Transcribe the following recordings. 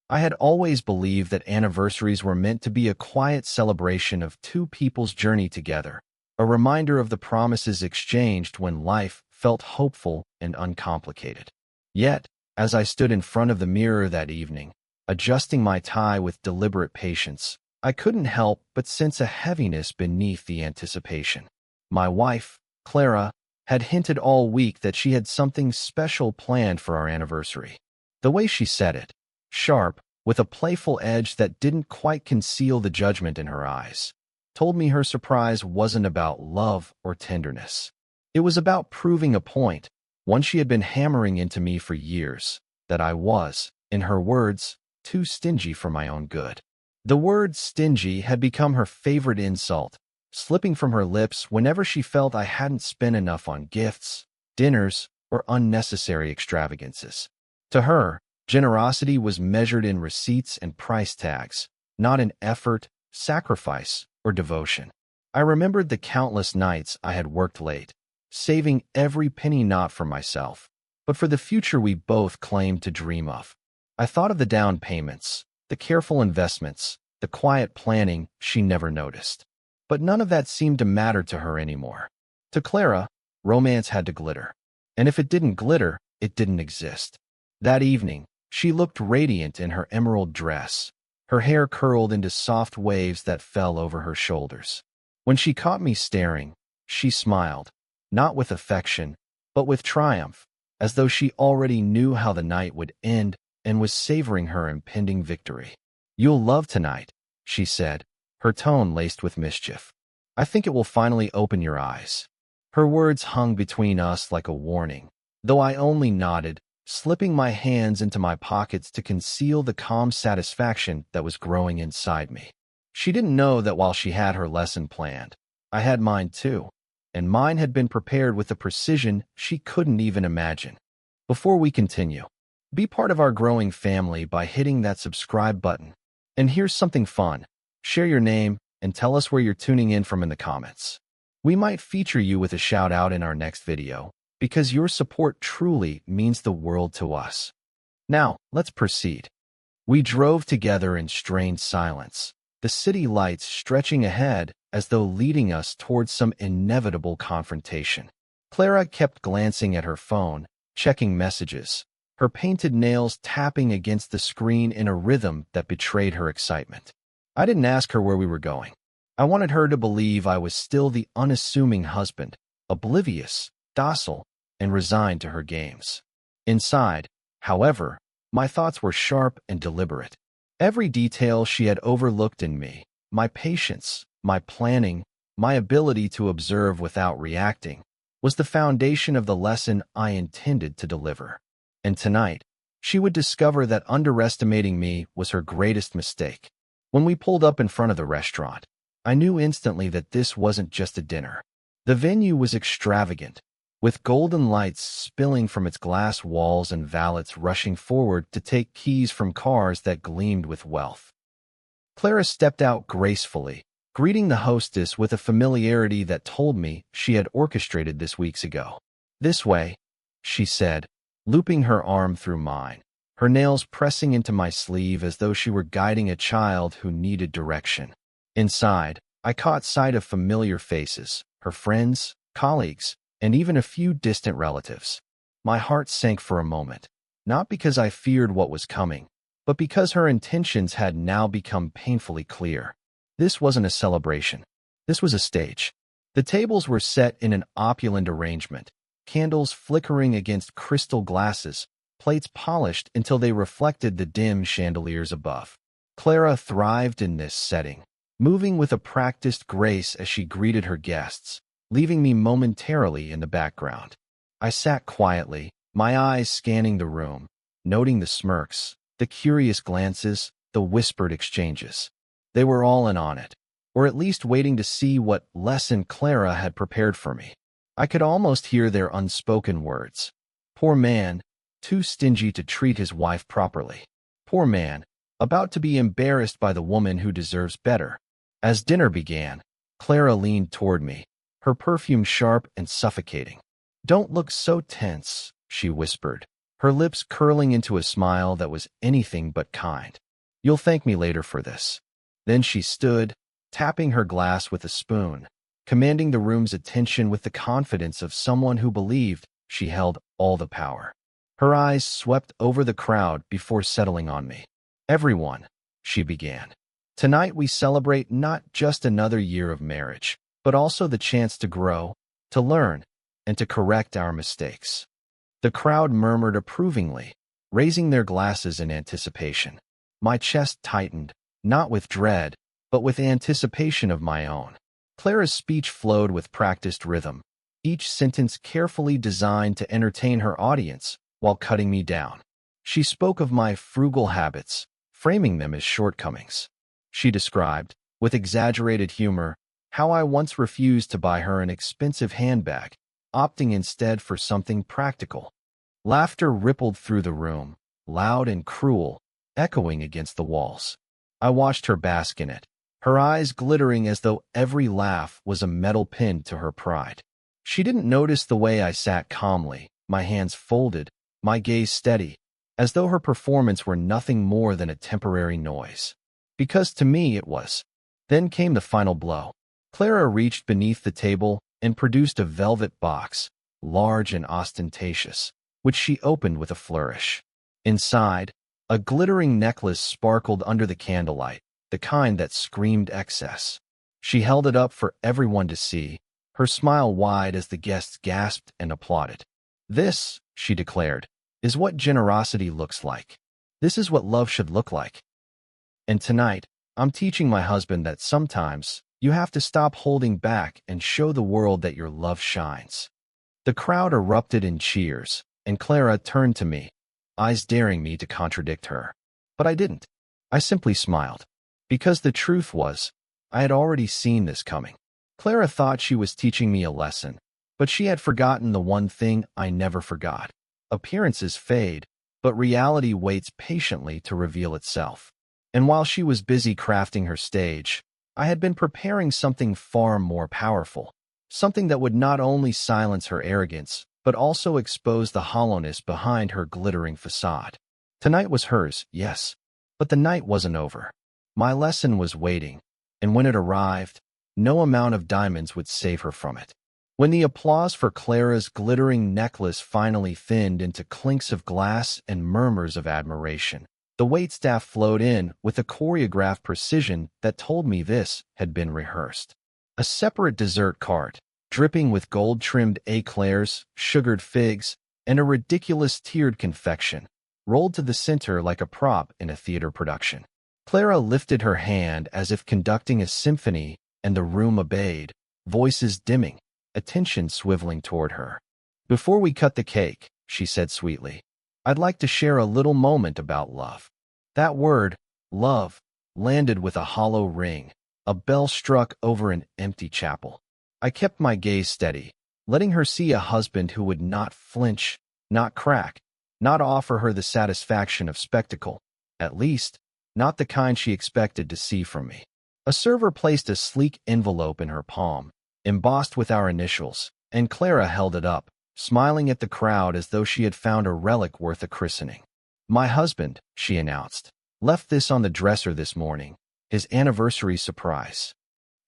I had always believed that anniversaries were meant to be a quiet celebration of two people's journey together, a reminder of the promises exchanged when life felt hopeful and uncomplicated. Yet, as I stood in front of the mirror that evening, adjusting my tie with deliberate patience, I couldn't help but sense a heaviness beneath the anticipation. My wife, Clara, had hinted all week that she had something special planned for our anniversary. The way she said it, sharp, with a playful edge that didn't quite conceal the judgment in her eyes, told me her surprise wasn't about love or tenderness. It was about proving a point, one she had been hammering into me for years, that I was, in her words, too stingy for my own good. The word stingy had become her favorite insult, slipping from her lips whenever she felt I hadn't spent enough on gifts, dinners, or unnecessary extravagances. To her, generosity was measured in receipts and price tags, not in effort, sacrifice, or devotion. I remembered the countless nights I had worked late, saving every penny not for myself, but for the future we both claimed to dream of. I thought of the down payments, the careful investments, the quiet planning she never noticed. But none of that seemed to matter to her anymore. To Clara, romance had to glitter. And if it didn't glitter, it didn't exist. That evening, she looked radiant in her emerald dress, her hair curled into soft waves that fell over her shoulders. When she caught me staring, she smiled, not with affection, but with triumph, as though she already knew how the night would end and was savoring her impending victory. "You'll love tonight," she said, her tone laced with mischief. "I think it will finally open your eyes." Her words hung between us like a warning, though I only nodded, slipping my hands into my pockets to conceal the calm satisfaction that was growing inside me. She didn't know that while she had her lesson planned, I had mine too, and mine had been prepared with a precision she couldn't even imagine. Before we continue, be part of our growing family by hitting that subscribe button. And here's something fun. Share your name and tell us where you're tuning in from in the comments. We might feature you with a shout out in our next video, because your support truly means the world to us. Now, let's proceed. We drove together in strained silence, the city lights stretching ahead as though leading us towards some inevitable confrontation. Clara kept glancing at her phone, checking messages, her painted nails tapping against the screen in a rhythm that betrayed her excitement. I didn't ask her where we were going. I wanted her to believe I was still the unassuming husband, oblivious, docile, and resigned to her games. Inside, however, my thoughts were sharp and deliberate. Every detail she had overlooked in me, my patience, my planning, my ability to observe without reacting, was the foundation of the lesson I intended to deliver. And tonight, she would discover that underestimating me was her greatest mistake. When we pulled up in front of the restaurant, I knew instantly that this wasn't just a dinner. The venue was extravagant, with golden lights spilling from its glass walls and valets rushing forward to take keys from cars that gleamed with wealth. Clara stepped out gracefully, greeting the hostess with a familiarity that told me she had orchestrated this weeks ago. "This way," she said, looping her arm through mine, her nails pressing into my sleeve as though she were guiding a child who needed direction. Inside, I caught sight of familiar faces, her friends, colleagues, and even a few distant relatives. My heart sank for a moment, not because I feared what was coming, but because her intentions had now become painfully clear. This wasn't a celebration. This was a stage. The tables were set in an opulent arrangement, candles flickering against crystal glasses, plates polished until they reflected the dim chandeliers above. Clara thrived in this setting, moving with a practiced grace as she greeted her guests, leaving me momentarily in the background. I sat quietly, my eyes scanning the room, noting the smirks, the curious glances, the whispered exchanges. They were all in on it, or at least waiting to see what lesson Clara had prepared for me. I could almost hear their unspoken words. Poor man, too stingy to treat his wife properly. Poor man, about to be embarrassed by the woman who deserves better. As dinner began, Clara leaned toward me, her perfume sharp and suffocating. "Don't look so tense," she whispered, her lips curling into a smile that was anything but kind. "You'll thank me later for this." Then she stood, tapping her glass with a spoon, commanding the room's attention with the confidence of someone who believed she held all the power. Her eyes swept over the crowd before settling on me. "Everyone," she began. "Tonight we celebrate not just another year of marriage, but also the chance to grow, to learn, and to correct our mistakes." The crowd murmured approvingly, raising their glasses in anticipation. My chest tightened, not with dread, but with anticipation of my own. Clara's speech flowed with practiced rhythm, each sentence carefully designed to entertain her audience while cutting me down. She spoke of my frugal habits, framing them as shortcomings. She described, with exaggerated humor, how I once refused to buy her an expensive handbag, opting instead for something practical. Laughter rippled through the room, loud and cruel, echoing against the walls. I watched her bask in it, her eyes glittering as though every laugh was a metal pin to her pride. She didn't notice the way I sat calmly, my hands folded, my gaze steady, as though her performance were nothing more than a temporary noise. Because to me it was. Then came the final blow. Clara reached beneath the table and produced a velvet box, large and ostentatious, which she opened with a flourish. Inside, a glittering necklace sparkled under the candlelight, the kind that screamed excess. She held it up for everyone to see, her smile wide as the guests gasped and applauded. "This," she declared, "is what generosity looks like. This is what love should look like. And tonight, I'm teaching my husband that sometimes you have to stop holding back and show the world that your love shines." The crowd erupted in cheers, and Clara turned to me, eyes daring me to contradict her. But I didn't. I simply smiled. Because the truth was, I had already seen this coming. Clara thought she was teaching me a lesson, but she had forgotten the one thing I never forgot. Appearances fade, but reality waits patiently to reveal itself. And while she was busy crafting her stage, I had been preparing something far more powerful, something that would not only silence her arrogance, but also expose the hollowness behind her glittering facade. Tonight was hers, yes, but the night wasn't over. My lesson was waiting, and when it arrived, no amount of diamonds would save her from it. When the applause for Clara's glittering necklace finally thinned into clinks of glass and murmurs of admiration, the waitstaff flowed in with a choreographed precision that told me this had been rehearsed. A separate dessert cart, dripping with gold-trimmed eclairs, sugared figs, and a ridiculous tiered confection, rolled to the center like a prop in a theater production. Clara lifted her hand as if conducting a symphony, and the room obeyed, voices dimming, attention swiveling toward her. "Before we cut the cake," she said sweetly, "I'd like to share a little moment about love." That word, love, landed with a hollow ring, a bell struck over an empty chapel. I kept my gaze steady, letting her see a husband who would not flinch, not crack, not offer her the satisfaction of spectacle, at least, not the kind she expected to see from me. A server placed a sleek envelope in her palm, embossed with our initials, and Clara held it up, smiling at the crowd as though she had found a relic worth a christening. "My husband," she announced, "left this on the dresser this morning, his anniversary surprise."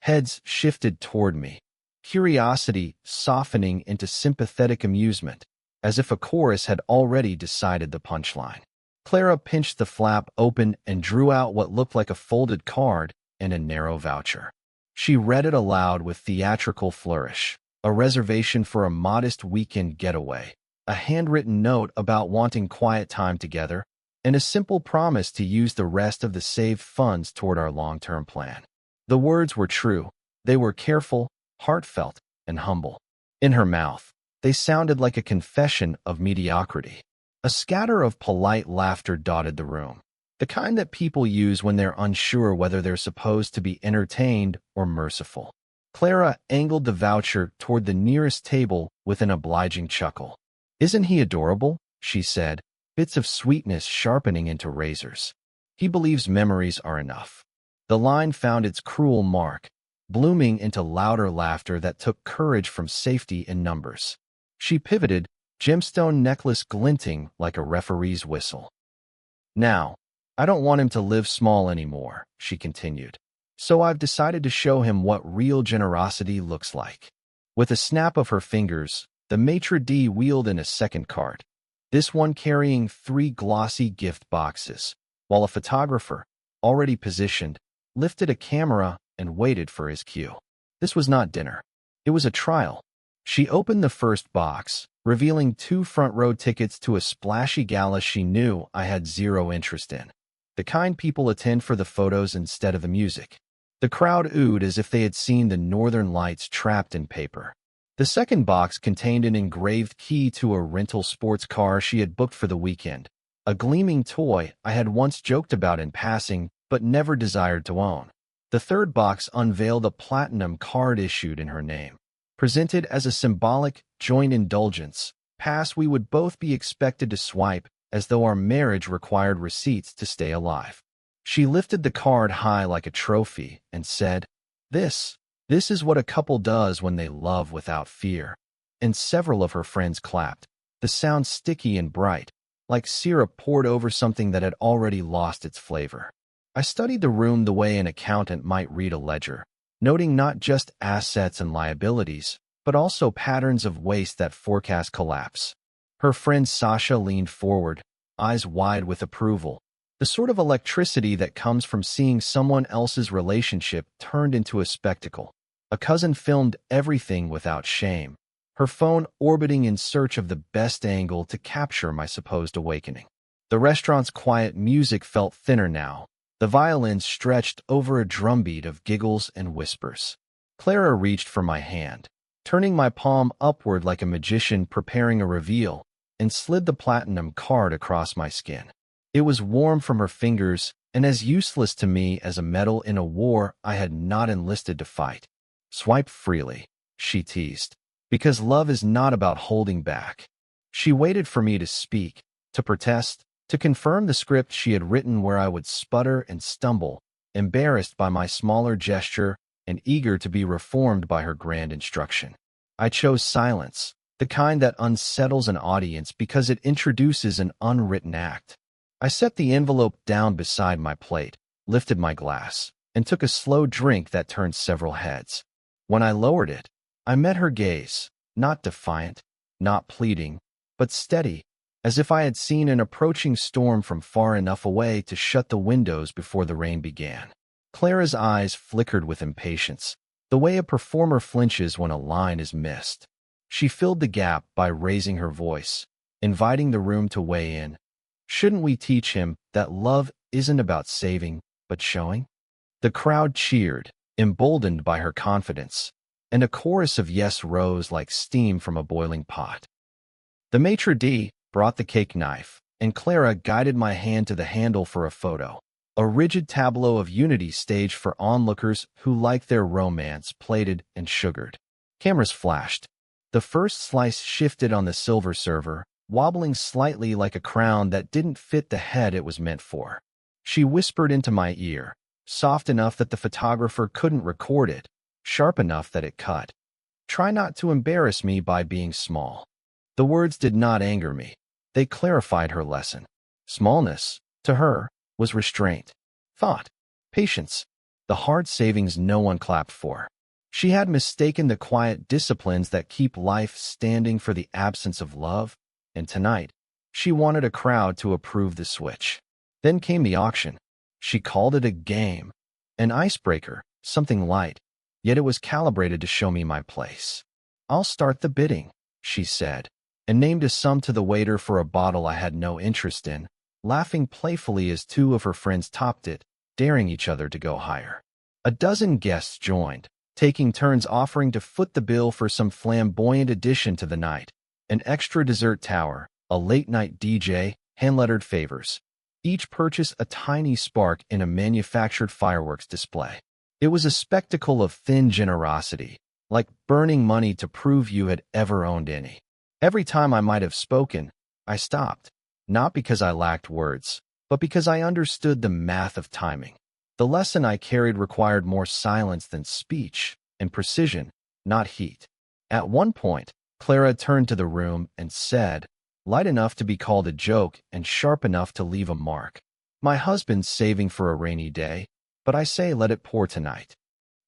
Heads shifted toward me, curiosity softening into sympathetic amusement, as if a chorus had already decided the punchline. Clara pinched the flap open and drew out what looked like a folded card and a narrow voucher. She read it aloud with theatrical flourish. A reservation for a modest weekend getaway, a handwritten note about wanting quiet time together, and a simple promise to use the rest of the saved funds toward our long-term plan. The words were true. They were careful, heartfelt, and humble. In her mouth, they sounded like a confession of mediocrity. A scatter of polite laughter dotted the room, the kind that people use when they're unsure whether they're supposed to be entertained or merciful. Clara angled the voucher toward the nearest table with an obliging chuckle. "Isn't he adorable?" she said, bits of sweetness sharpening into razors. "He believes memories are enough." The line found its cruel mark, blooming into louder laughter that took courage from safety in numbers. She pivoted, gemstone necklace glinting like a referee's whistle. Now, I don't want him to live small anymore, she continued. So I've decided to show him what real generosity looks like. With a snap of her fingers, the maitre d' wheeled in a second cart, this one carrying 3 glossy gift boxes, while a photographer, already positioned, lifted a camera and waited for his cue. This was not dinner. It was a trial. She opened the first box, revealing 2 front-row tickets to a splashy gala she knew I had zero interest in. The kind people attend for the photos instead of the music. The crowd oohed as if they had seen the northern lights trapped in paper. The second box contained an engraved key to a rental sports car she had booked for the weekend, a gleaming toy I had once joked about in passing but never desired to own. The third box unveiled a platinum card issued in her name, presented as a symbolic joint indulgence pass we would both be expected to swipe as though our marriage required receipts to stay alive. She lifted the card high like a trophy and said, This is what a couple does when they love without fear." And several of her friends clapped, the sound sticky and bright, like syrup poured over something that had already lost its flavor. I studied the room the way an accountant might read a ledger, noting not just assets and liabilities, but also patterns of waste that forecast collapse. Her friend Sasha leaned forward, eyes wide with approval, the sort of electricity that comes from seeing someone else's relationship turned into a spectacle. A cousin filmed everything without shame, her phone orbiting in search of the best angle to capture my supposed awakening. The restaurant's quiet music felt thinner now, the violins stretched over a drumbeat of giggles and whispers. Clara reached for my hand, turning my palm upward like a magician preparing a reveal, and slid the platinum card across my skin. It was warm from her fingers and as useless to me as a medal in a war I had not enlisted to fight. "Swipe freely," she teased, "because love is not about holding back." She waited for me to speak, to protest, to confirm the script she had written where I would sputter and stumble, embarrassed by my smaller gesture and eager to be reformed by her grand instruction. I chose silence, the kind that unsettles an audience because it introduces an unwritten act. I set the envelope down beside my plate, lifted my glass, and took a slow drink that turned several heads. When I lowered it, I met her gaze, not defiant, not pleading, but steady, as if I had seen an approaching storm from far enough away to shut the windows before the rain began. Clara's eyes flickered with impatience, the way a performer flinches when a line is missed. She filled the gap by raising her voice, inviting the room to weigh in. Shouldn't we teach him that love isn't about saving, but showing? The crowd cheered, emboldened by her confidence, and a chorus of yes rose like steam from a boiling pot. The maitre d' brought the cake knife, and Clara guided my hand to the handle for a photo, a rigid tableau of unity staged for onlookers who liked their romance plated and sugared. Cameras flashed. The first slice shifted on the silver server, wobbling slightly like a crown that didn't fit the head it was meant for. She whispered into my ear, soft enough that the photographer couldn't record it, sharp enough that it cut. "Try not to embarrass me by being small." The words did not anger me. They clarified her lesson. Smallness, to her, was restraint, thought, patience, the hard savings no one clapped for. She had mistaken the quiet disciplines that keep life standing for the absence of love, and tonight, she wanted a crowd to approve the switch. Then came the auction. She called it a game, an icebreaker, something light, yet it was calibrated to show me my place. "I'll start the bidding," she said, and named a sum to the waiter for a bottle I had no interest in, laughing playfully as 2 of her friends topped it, daring each other to go higher. A dozen guests joined, taking turns offering to foot the bill for some flamboyant addition to the night. An extra dessert tower, a late-night DJ, hand-lettered favors. Each purchased a tiny spark in a manufactured fireworks display. It was a spectacle of thin generosity, like burning money to prove you had ever owned any. Every time I might have spoken, I stopped, not because I lacked words, but because I understood the math of timing. The lesson I carried required more silence than speech, and precision, not heat. At one point, Clara turned to the room and said, light enough to be called a joke and sharp enough to leave a mark. My husband's saving for a rainy day, but I say let it pour tonight.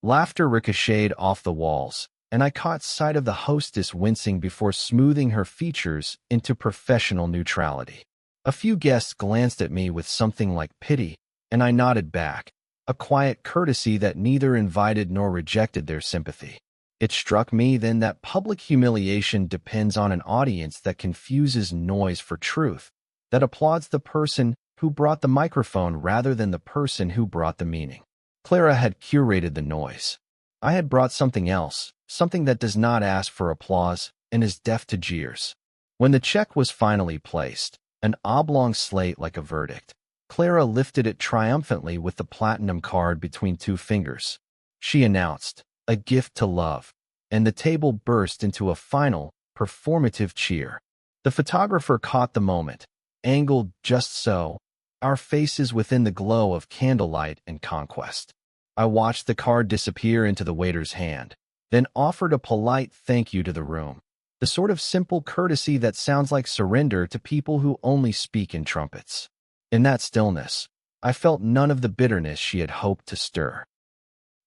Laughter ricocheted off the walls, and I caught sight of the hostess wincing before smoothing her features into professional neutrality. A few guests glanced at me with something like pity, and I nodded back, a quiet courtesy that neither invited nor rejected their sympathy. It struck me then that public humiliation depends on an audience that confuses noise for truth, that applauds the person who brought the microphone rather than the person who brought the meaning. Clara had curated the noise. I had brought something else, something that does not ask for applause and is deaf to jeers. When the check was finally placed, an oblong slate like a verdict, Clara lifted it triumphantly with the platinum card between two fingers. She announced, a gift to love, and the table burst into a final, performative cheer. The photographer caught the moment, angled just so, our faces within the glow of candlelight and conquest. I watched the card disappear into the waiter's hand, then offered a polite thank you to the room, the sort of simple courtesy that sounds like surrender to people who only speak in trumpets. In that stillness, I felt none of the bitterness she had hoped to stir.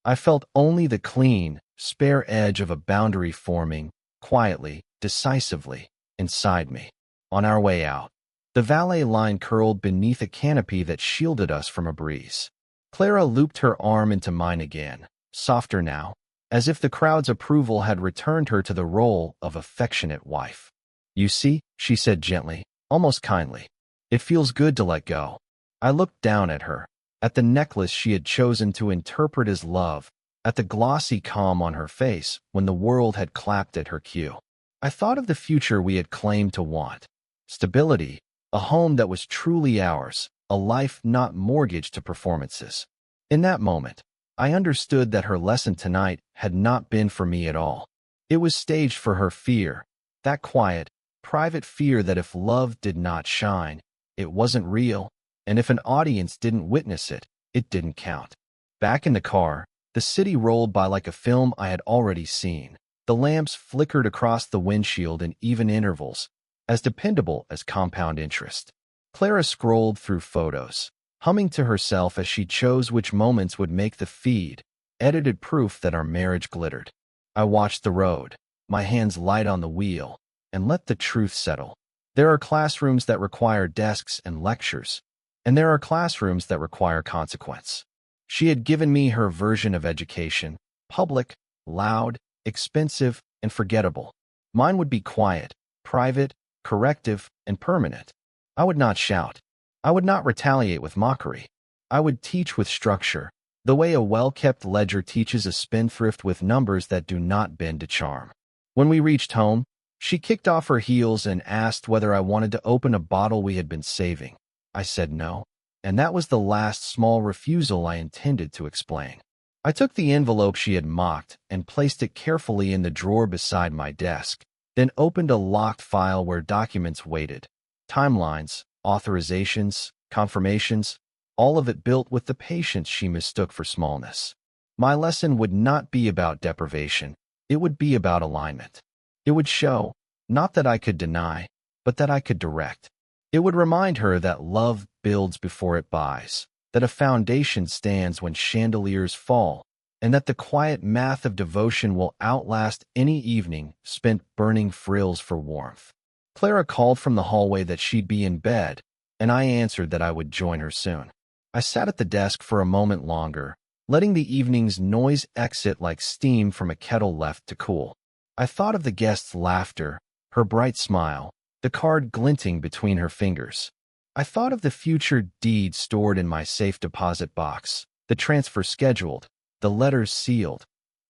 I felt only the clean, spare edge of a boundary forming, quietly, decisively, inside me. On our way out, the valet line curled beneath a canopy that shielded us from a breeze. Clara looped her arm into mine again, softer now, as if the crowd's approval had returned her to the role of affectionate wife. You see, she said gently, almost kindly, it feels good to let go. I looked down at her, at the necklace she had chosen to interpret as love, at the glossy calm on her face when the world had clapped at her cue. I thought of the future we had claimed to want. Stability, a home that was truly ours, a life not mortgaged to performances. In that moment, I understood that her lesson tonight had not been for me at all. It was staged for her fear, that quiet, private fear that if love did not shine, it wasn't real, and if an audience didn't witness it, it didn't count. Back in the car, the city rolled by like a film I had already seen. The lamps flickered across the windshield in even intervals, as dependable as compound interest. Clara scrolled through photos, humming to herself as she chose which moments would make the feed, edited proof that our marriage glittered. I watched the road, my hands light on the wheel, and let the truth settle. There are classrooms that require desks and lectures, and there are classrooms that require consequence. She had given me her version of education, public, loud, expensive, and forgettable. Mine would be quiet, private, corrective, and permanent. I would not shout. I would not retaliate with mockery. I would teach with structure, the way a well-kept ledger teaches a spendthrift with numbers that do not bend to charm. When we reached home, she kicked off her heels and asked whether I wanted to open a bottle we had been saving. I said no, and that was the last small refusal I intended to explain. I took the envelope she had mocked and placed it carefully in the drawer beside my desk, then opened a locked file where documents waited. Timelines, authorizations, confirmations, all of it built with the patience she mistook for smallness. My lesson would not be about deprivation. It would be about alignment. It would show, not that I could deny, but that I could direct. It would remind her that love builds before it buys, that a foundation stands when chandeliers fall, and that the quiet math of devotion will outlast any evening spent burning frills for warmth. Clara called from the hallway that she'd be in bed, and I answered that I would join her soon. I sat at the desk for a moment longer, letting the evening's noise exit like steam from a kettle left to cool. I thought of the guest's laughter, her bright smile, the card glinting between her fingers. I thought of the future deed stored in my safe deposit box, the transfer scheduled, the letters sealed,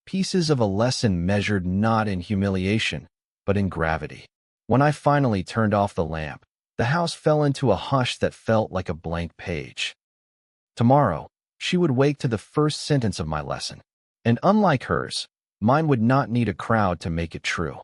pieces of a lesson measured not in humiliation, but in gravity. When I finally turned off the lamp, the house fell into a hush that felt like a blank page. Tomorrow, she would wake to the first sentence of my lesson, and unlike hers, mine would not need a crowd to make it true.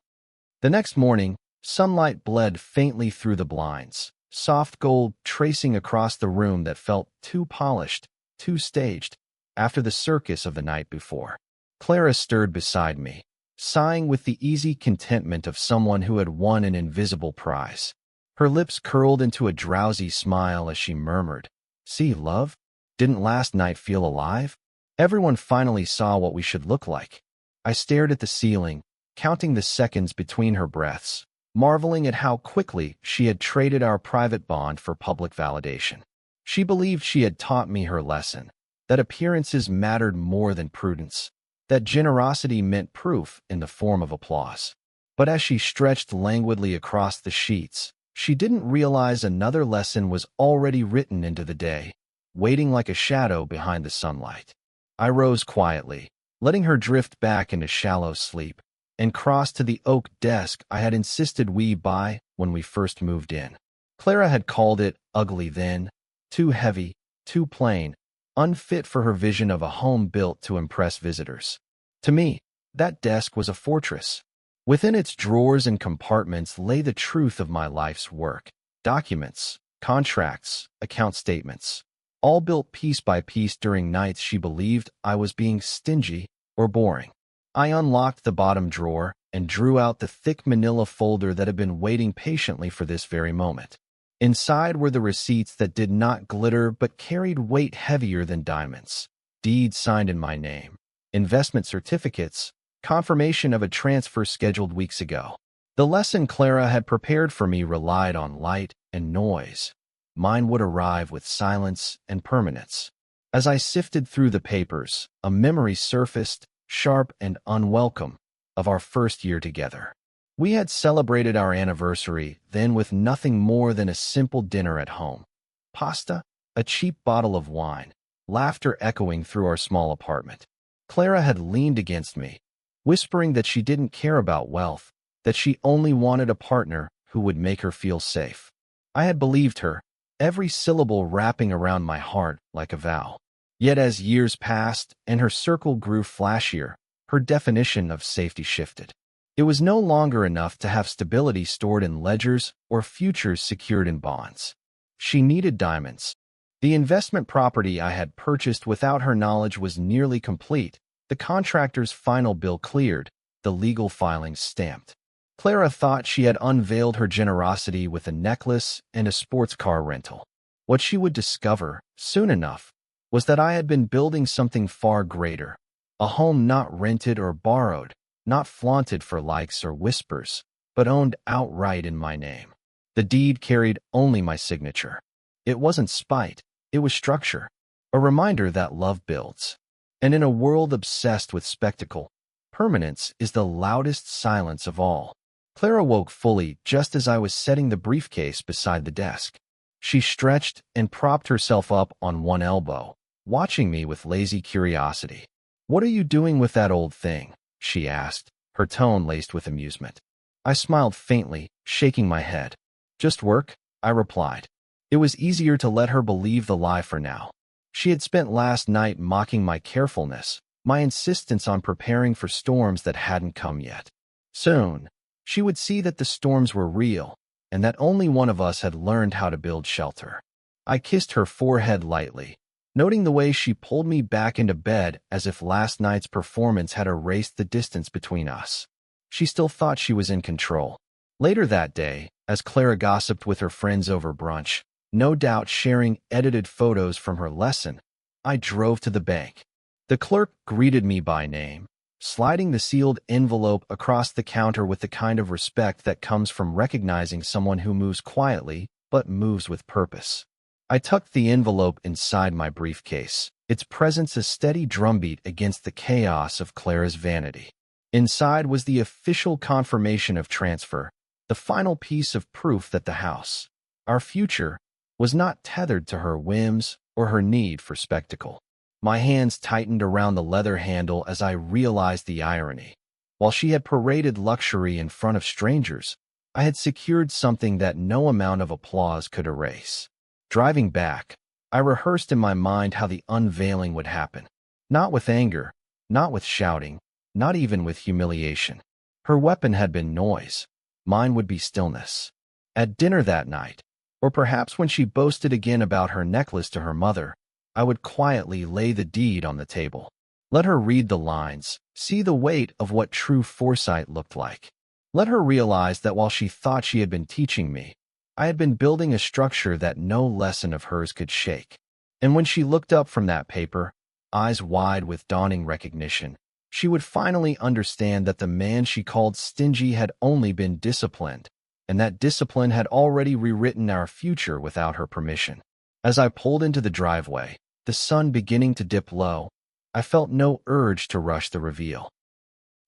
The next morning, sunlight bled faintly through the blinds, soft gold tracing across the room that felt too polished, too staged, after the circus of the night before. Clara stirred beside me, sighing with the easy contentment of someone who had won an invisible prize. Her lips curled into a drowsy smile as she murmured, "See, love? Didn't last night feel alive? Everyone finally saw what we should look like." I stared at the ceiling, counting the seconds between her breaths, marveling at how quickly she had traded our private bond for public validation. She believed she had taught me her lesson, that appearances mattered more than prudence, that generosity meant proof in the form of applause. But as she stretched languidly across the sheets, she didn't realize another lesson was already written into the day, waiting like a shadow behind the sunlight. I rose quietly, letting her drift back into shallow sleep, and crossed to the oak desk I had insisted we buy when we first moved in. Clara had called it ugly then, too heavy, too plain, unfit for her vision of a home built to impress visitors. To me, that desk was a fortress. Within its drawers and compartments lay the truth of my life's work: documents, contracts, account statements, all built piece by piece during nights she believed I was being stingy or boring. I unlocked the bottom drawer and drew out the thick manila folder that had been waiting patiently for this very moment. Inside were the receipts that did not glitter but carried weight heavier than diamonds: deeds signed in my name, investment certificates, confirmation of a transfer scheduled weeks ago. The lesson Clara had prepared for me relied on light and noise. Mine would arrive with silence and permanence. As I sifted through the papers, a memory surfaced, sharp and unwelcome, of our first year together. We had celebrated our anniversary then with nothing more than a simple dinner at home. Pasta, a cheap bottle of wine, laughter echoing through our small apartment. Clara had leaned against me, whispering that she didn't care about wealth, that she only wanted a partner who would make her feel safe. I had believed her, every syllable wrapping around my heart like a vow. Yet as years passed and her circle grew flashier, her definition of safety shifted. It was no longer enough to have stability stored in ledgers or futures secured in bonds. She needed diamonds. The investment property I had purchased without her knowledge was nearly complete, the contractor's final bill cleared, the legal filings stamped. Clara thought she had unveiled her generosity with a necklace and a sports car rental. What she would discover, soon enough, was that I had been building something far greater, a home not rented or borrowed, not flaunted for likes or whispers, but owned outright in my name. The deed carried only my signature. It wasn't spite, it was structure, a reminder that love builds. And in a world obsessed with spectacle, permanence is the loudest silence of all. Clara woke fully just as I was setting the briefcase beside the desk. She stretched and propped herself up on one elbow, watching me with lazy curiosity. "What are you doing with that old thing?" she asked, her tone laced with amusement. I smiled faintly, shaking my head. "Just work," I replied. It was easier to let her believe the lie for now. She had spent last night mocking my carefulness, my insistence on preparing for storms that hadn't come yet. Soon, she would see that the storms were real, and that only one of us had learned how to build shelter. I kissed her forehead lightly, noting the way she pulled me back into bed as if last night's performance had erased the distance between us. She still thought she was in control. Later that day, as Clara gossiped with her friends over brunch, no doubt sharing edited photos from her lesson, I drove to the bank. The clerk greeted me by name, sliding the sealed envelope across the counter with the kind of respect that comes from recognizing someone who moves quietly but moves with purpose. I tucked the envelope inside my briefcase, its presence a steady drumbeat against the chaos of Clara's vanity. Inside was the official confirmation of transfer, the final piece of proof that the house, our future, was not tethered to her whims or her need for spectacle. My hands tightened around the leather handle as I realized the irony. While she had paraded luxury in front of strangers, I had secured something that no amount of applause could erase. Driving back, I rehearsed in my mind how the unveiling would happen. Not with anger, not with shouting, not even with humiliation. Her weapon had been noise. Mine would be stillness. At dinner that night, or perhaps when she boasted again about her necklace to her mother, I would quietly lay the deed on the table. Let her read the lines, see the weight of what true foresight looked like. Let her realize that while she thought she had been teaching me, I had been building a structure that no lesson of hers could shake. And when she looked up from that paper, eyes wide with dawning recognition, she would finally understand that the man she called stingy had only been disciplined, and that discipline had already rewritten our future without her permission. As I pulled into the driveway, the sun beginning to dip low, I felt no urge to rush the reveal.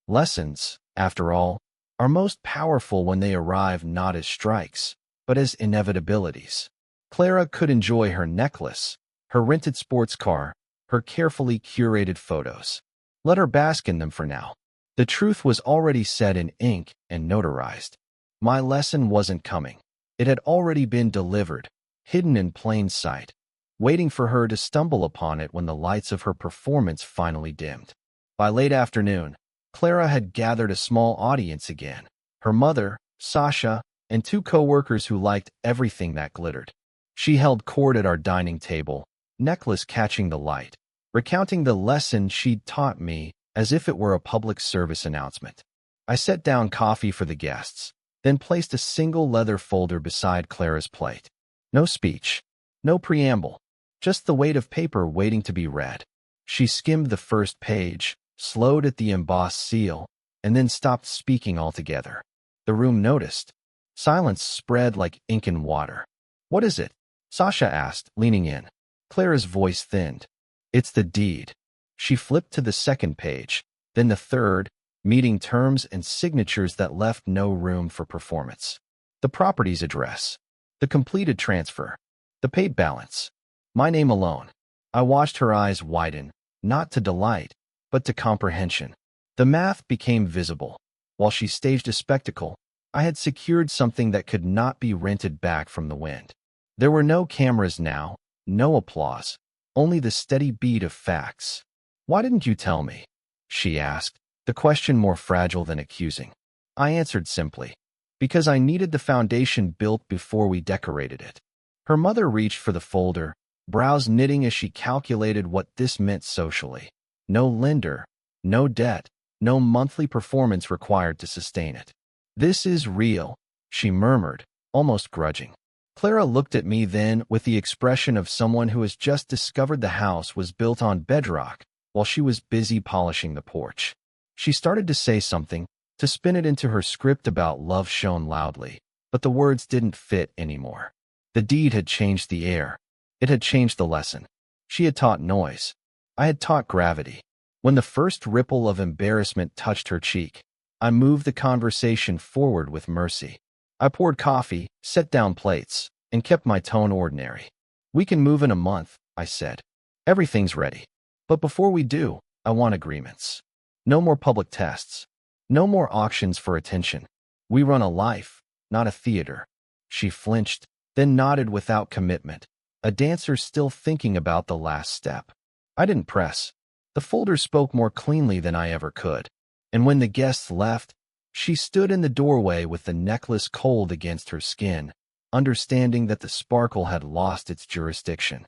Lessons, after all, are most powerful when they arrive not as strikes, but as inevitabilities. Clara could enjoy her necklace, her rented sports car, her carefully curated photos. Let her bask in them for now. The truth was already set in ink and notarized. My lesson wasn't coming. It had already been delivered, hidden in plain sight, waiting for her to stumble upon it when the lights of her performance finally dimmed. By late afternoon, Clara had gathered a small audience again. Her mother, Sasha, and two co-workers who liked everything that glittered. She held court at our dining table, necklace catching the light, recounting the lesson she'd taught me as if it were a public service announcement. I set down coffee for the guests, then placed a single leather folder beside Clara's plate. No speech, no preamble, just the weight of paper waiting to be read. She skimmed the first page, slowed at the embossed seal, and then stopped speaking altogether. The room noticed. Silence spread like ink and water. "What is it?" Sasha asked, leaning in. Clara's voice thinned. "It's the deed." She flipped to the second page, then the third, meeting terms and signatures that left no room for performance. The property's address, the completed transfer, the paid balance, my name alone. I watched her eyes widen, not to delight, but to comprehension. The math became visible. While she staged a spectacle, I had secured something that could not be rented back from the wind. There were no cameras now, no applause, only the steady beat of facts. "Why didn't you tell me?" she asked, the question more fragile than accusing. I answered simply, "Because I needed the foundation built before we decorated it." Her mother reached for the folder, brows knitting as she calculated what this meant socially. No lender, no debt, no monthly performance required to sustain it. "This is real," she murmured, almost grudging. Clara looked at me then with the expression of someone who has just discovered the house was built on bedrock while she was busy polishing the porch. She started to say something, to spin it into her script about love shown loudly, but the words didn't fit anymore. The deed had changed the air. It had changed the lesson. She had taught noise. I had taught gravity. When the first ripple of embarrassment touched her cheek, I moved the conversation forward with mercy. I poured coffee, set down plates, and kept my tone ordinary. "We can move in a month," I said. "Everything's ready. But before we do, I want agreements. No more public tests. No more auctions for attention. We run a life, not a theater." She flinched, then nodded without commitment, a dancer still thinking about the last step. I didn't press. The folder spoke more cleanly than I ever could. And when the guests left, she stood in the doorway with the necklace cold against her skin, understanding that the sparkle had lost its jurisdiction.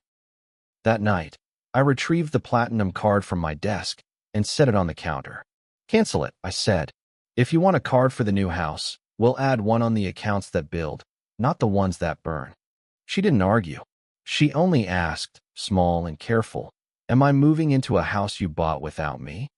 That night, I retrieved the platinum card from my desk and set it on the counter. "Cancel it," I said. "If you want a card for the new house, we'll add one on the accounts that build, not the ones that burn." She didn't argue. She only asked, small and careful, "Am I moving into a house you bought without me?"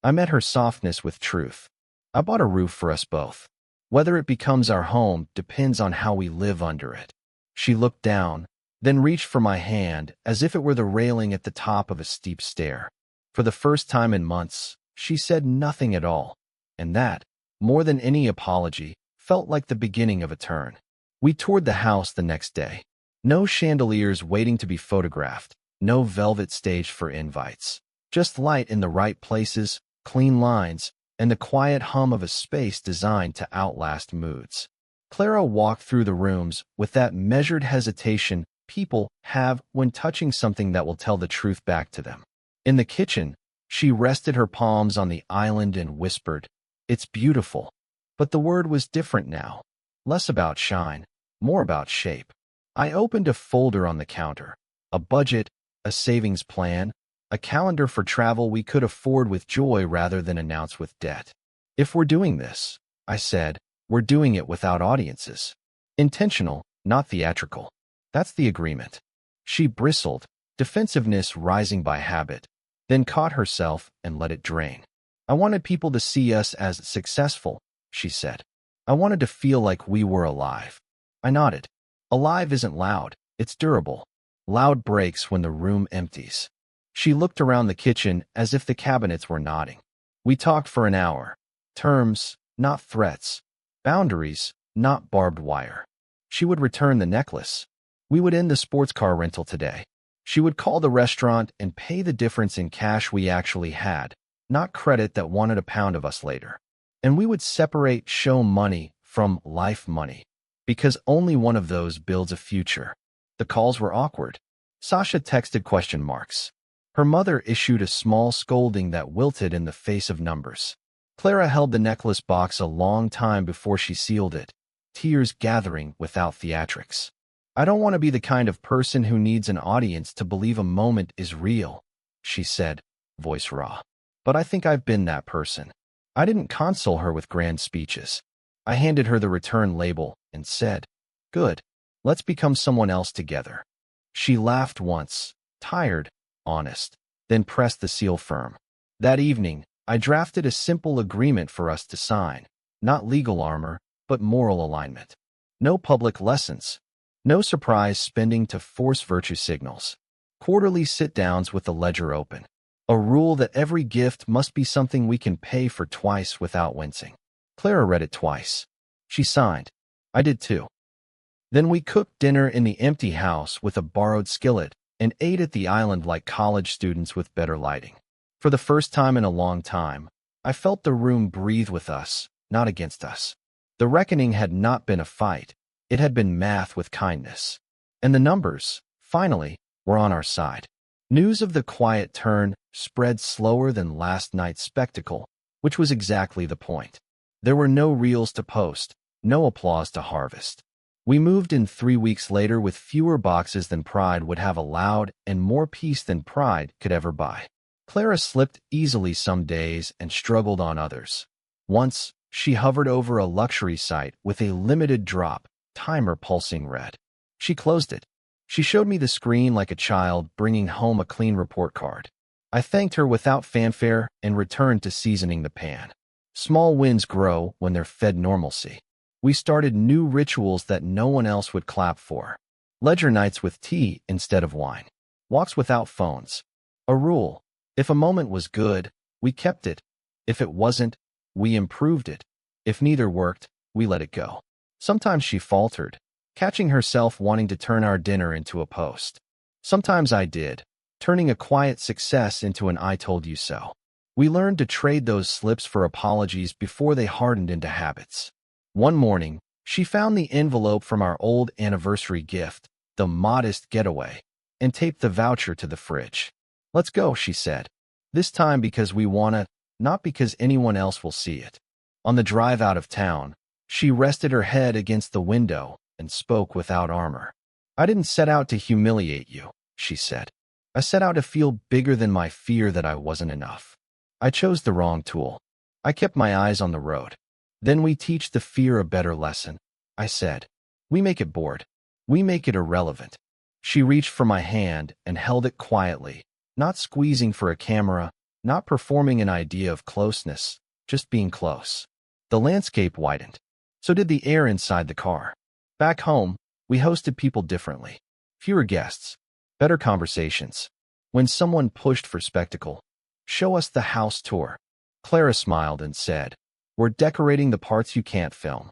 I met her softness with truth. "I bought a roof for us both. Whether it becomes our home depends on how we live under it." She looked down, then reached for my hand as if it were the railing at the top of a steep stair. For the first time in months, she said nothing at all, and that, more than any apology, felt like the beginning of a turn. We toured the house the next day. No chandeliers waiting to be photographed, no velvet stage for invites. Just light in the right places, clean lines, and the quiet hum of a space designed to outlast moods. Clara walked through the rooms with that measured hesitation people have when touching something that will tell the truth back to them. In the kitchen, she rested her palms on the island and whispered, "It's beautiful." But the word was different now. Less about shine, more about shape. I opened a folder on the counter. A budget, a savings plan, a calendar for travel we could afford with joy rather than announce with debt. If we're doing this, I said, we're doing it without audiences. Intentional, not theatrical. That's the agreement. She bristled, defensiveness rising by habit, then caught herself and let it drain. I wanted people to see us as successful, she said. I wanted to feel like we were alive. I nodded. Alive isn't loud, it's durable. Loud breaks when the room empties. She looked around the kitchen as if the cabinets were nodding. We talked for an hour. Terms, not threats. Boundaries, not barbed wire. She would return the necklace. We would end the sports car rental today. She would call the restaurant and pay the difference in cash we actually had, not credit that wanted a pound of us later. And we would separate show money from life money, because only one of those builds a future. The calls were awkward. Sasha texted question marks. Her mother issued a small scolding that wilted in the face of numbers. Clara held the necklace box a long time before she sealed it, tears gathering without theatrics. I don't want to be the kind of person who needs an audience to believe a moment is real, she said, voice raw. But I think I've been that person. I didn't console her with grand speeches. I handed her the return label and said, "Good. Let's become someone else together." She laughed once, tired, honest, then pressed the seal firm. That evening, I drafted a simple agreement for us to sign, not legal armor, but moral alignment. No public lessons. No surprise spending to force virtue signals. Quarterly sit-downs with the ledger open. A rule that every gift must be something we can pay for twice without wincing. Clara read it twice. She signed. I did too. Then we cooked dinner in the empty house with a borrowed skillet and ate at the island like college students with better lighting. For the first time in a long time, I felt the room breathe with us, not against us. The reckoning had not been a fight. It had been math with kindness. And the numbers, finally, were on our side. News of the quiet turn spread slower than last night's spectacle, which was exactly the point. There were no reels to post, no applause to harvest. We moved in 3 weeks later with fewer boxes than pride would have allowed and more peace than pride could ever buy. Clara slipped easily some days and struggled on others. Once, she hovered over a luxury site with a limited drop, timer pulsing red. She closed it. She showed me the screen like a child bringing home a clean report card. I thanked her without fanfare and returned to seasoning the pan. Small wins grow when they're fed normalcy. We started new rituals that no one else would clap for. Ledger nights with tea instead of wine. Walks without phones. A rule. If a moment was good, we kept it. If it wasn't, we improved it. If neither worked, we let it go. Sometimes she faltered, catching herself wanting to turn our dinner into a post. Sometimes I did, turning a quiet success into an "I told you so." We learned to trade those slips for apologies before they hardened into habits. One morning, she found the envelope from our old anniversary gift, the modest getaway, and taped the voucher to the fridge. "Let's go," she said. "This time because we want to, not because anyone else will see it." On the drive out of town, she rested her head against the window and spoke without armor. "I didn't set out to humiliate you," she said. "I set out to feel bigger than my fear that I wasn't enough. I chose the wrong tool. I kept my eyes on the road. Then we teach the fear a better lesson," I said. "We make it bored. We make it irrelevant." She reached for my hand and held it quietly, not squeezing for a camera, not performing an idea of closeness, just being close. The landscape widened. So did the air inside the car. Back home, we hosted people differently. Fewer guests, better conversations. When someone pushed for spectacle, "Show us the house tour," Clara smiled and said, "We're decorating the parts you can't film."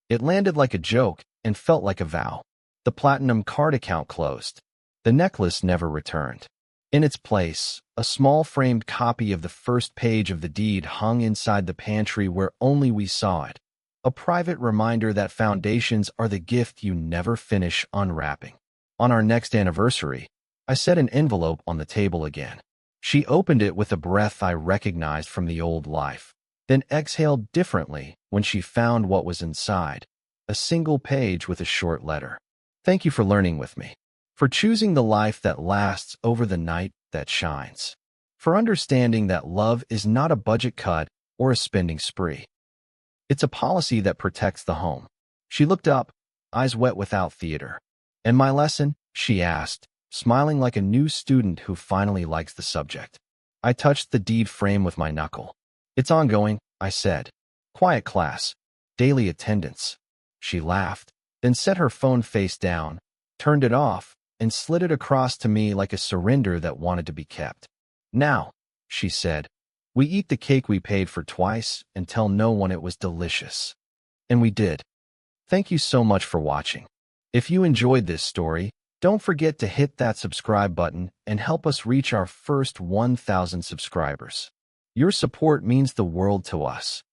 It landed like a joke and felt like a vow. The platinum card account closed. The necklace never returned. In its place, a small framed copy of the first page of the deed hung inside the pantry where only we saw it. A private reminder that foundations are the gift you never finish unwrapping. On our next anniversary, I set an envelope on the table again. She opened it with a breath I recognized from the old life, then exhaled differently when she found what was inside. A single page with a short letter. "Thank you for learning with me. For choosing the life that lasts over the night that shines." for understanding that love is not a budget cut or a spending spree. It's a policy that protects the home. She looked up, eyes wet without theater. "And my lesson?" she asked, smiling like a new student who finally likes the subject. I touched the deed frame with my knuckle. "It's ongoing," I said. "Quiet class. Daily attendance." She laughed, then set her phone face down, turned it off, and slid it across to me like a surrender that wanted to be kept. "Now," she said, "we eat the cake we paid for twice and tell no one it was delicious." And we did. Thank you so much for watching. If you enjoyed this story, don't forget to hit that subscribe button and help us reach our first 1,000 subscribers. Your support means the world to us.